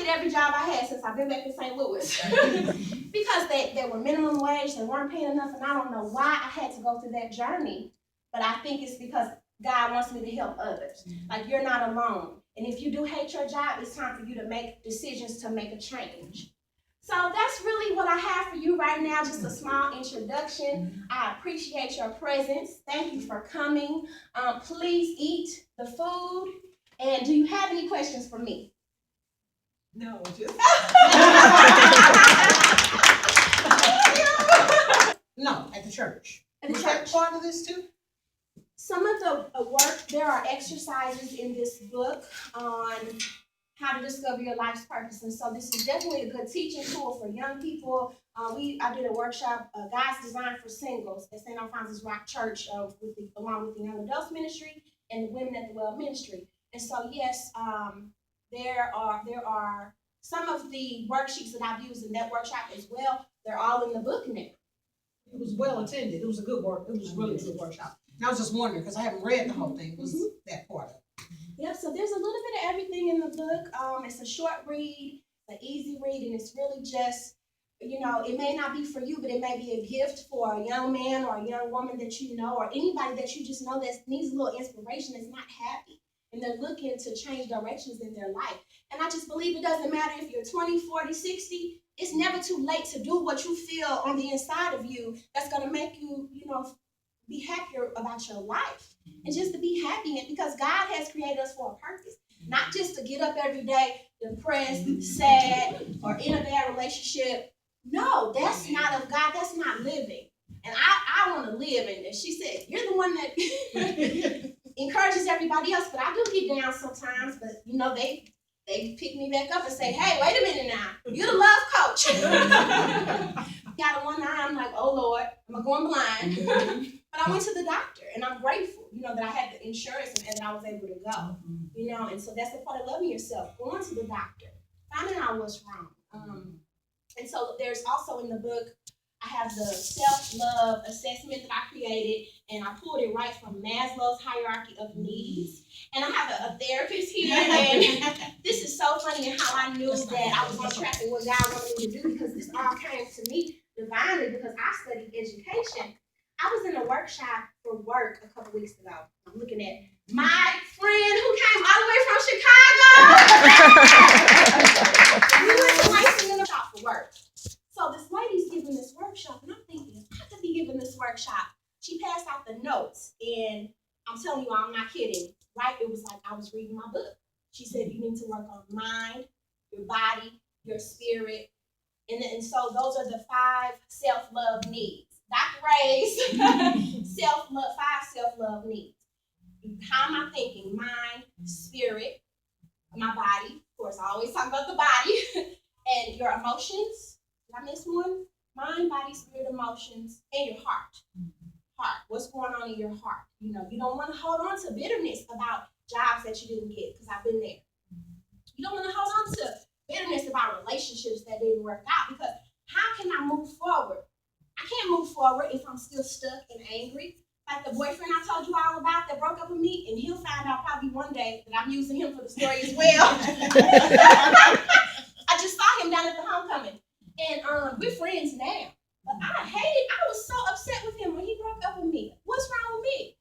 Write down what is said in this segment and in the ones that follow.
quit every job I had since I've been back in St. Louis. Because they were minimum wage, they weren't paying enough, and I don't know why I had to go through that journey. But I think it's because God wants me to help others. Like, you're not alone. And if you do hate your job, it's time for you to make decisions to make a change. So that's really what I have for you right now, just a small introduction. I appreciate your presence. Thank you for coming. Please eat the food. And do you have any questions for me? No, just... No, at the church. At the Was church. that part of this too? Some of the work, there are exercises in this book on how to discover your life's purpose. And so this is definitely a good teaching tool for young people. I did a workshop, God's Design for Singles, at St. Alphonsus Rock Church, along with the Young Adults Ministry and the Women at the Well Ministry. And so, yes, there are some of the worksheets that I've used in that workshop as well. They're all in the book now. It was well attended. It was a good work. It was really a good workshop. And I was just wondering, because I haven't read the whole thing, was that part of it? Yep, so there's a little bit of everything in the book. It's a short read, an easy read, and it's really just, it may not be for you, but it may be a gift for a young man or a young woman that you know, or anybody that you just know that needs a little inspiration, that's not happy, and they're looking to change directions in their life. And I just believe it doesn't matter if you're 20, 40, 60, it's never too late to do what you feel on the inside of you that's going to make you, be happier about your life. And just to be happy, because God has created us for a purpose, not just to get up every day depressed, sad, or in a bad relationship. No, that's not of God. That's not living. And I want to live. And she said, you're the one that encourages everybody else, but I do get down sometimes. But they pick me back up and say, hey, wait a minute now, you're the love coach. Got one eye, I'm like, oh Lord, I'm going blind. But I went to the doctor, and I'm grateful, that I had the insurance and that I was able to go, and so that's the part of loving yourself, going to the doctor, finding out what's wrong. And so there's also in the book, I have the self-love assessment that I created, and I pulled it right from Maslow's hierarchy of needs. And I have a therapist here, and this is so funny and how I knew that I was on track with what God wanted me to do, because this all came to me divinely because I studied education. I was in a workshop for work a couple weeks ago. I'm looking at my friend who came all the way from Chicago. We went to Lansing in a shop for work. So this lady's giving this workshop, and I'm thinking, I could be giving this workshop. She passed out the notes, and I'm telling you, I'm not kidding, right? It was like I was reading my book. She said, you need to work on mind, your body, your spirit. And so those are the 5 self-love needs. Dr. Ray's 5 self-love needs. How am I thinking? Mind, spirit, my body. Of course, I always talk about the body. And your emotions. Did I miss one? Mind, body, spirit, emotions, and your heart. Heart. What's going on in your heart? You don't want to hold on to bitterness about jobs that you didn't get, because I've been there. You don't want to hold on to bitterness about relationships that didn't work out, because how can I move forward? I can't move forward if I'm still stuck and angry. Like the boyfriend I told you all about that broke up with me, and he'll find out probably one day that I'm using him for the story as well. I just saw him down at the homecoming, and we're friends now. But I was so upset with him when he broke up with me. What's wrong with me?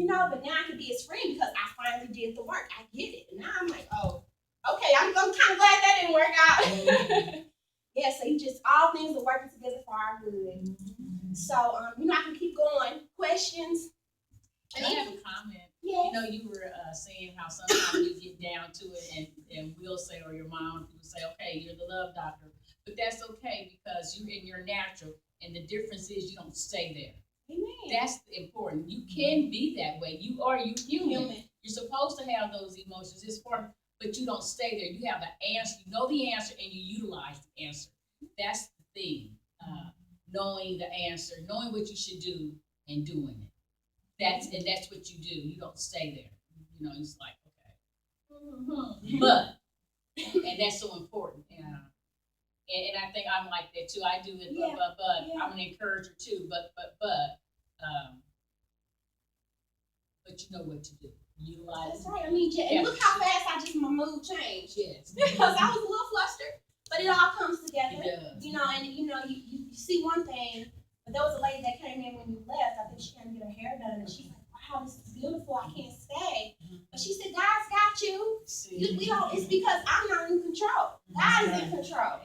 But now I can be his friend because I finally did the work. I get it. And now I'm like, oh, okay, I'm kind of glad that didn't work out. Yeah, so all things are working together for our good. So, I can keep going. Questions? And I have a comment. Yeah. You were saying how sometimes you get down to it and we'll say, or your mom will say, okay, you're the love doctor. But that's okay because you're in your natural, and the difference is you don't stay there. Amen. That's important. You can be that way. You human. You're supposed to have those emotions. It's important, but you don't stay there. You have the answer. You know the answer, and you utilize the answer. That's the thing. Knowing the answer, knowing what you should do, and doing it. That's what you do. You don't stay there. It's like, okay. But, and that's so important. And I think I'm like that too. I do it, but I'm an encourager too. But you know what to do. Utilize. That's right. And look how fast my mood changed. Yes. Because I was a little flustered. see one thing, but there was a lady that came in when you left. I think she came to get her hair done, and she's like, wow, this is beautiful. I can't stay. But she said, God's got you. We don't, it's because I'm not in control. God is in control.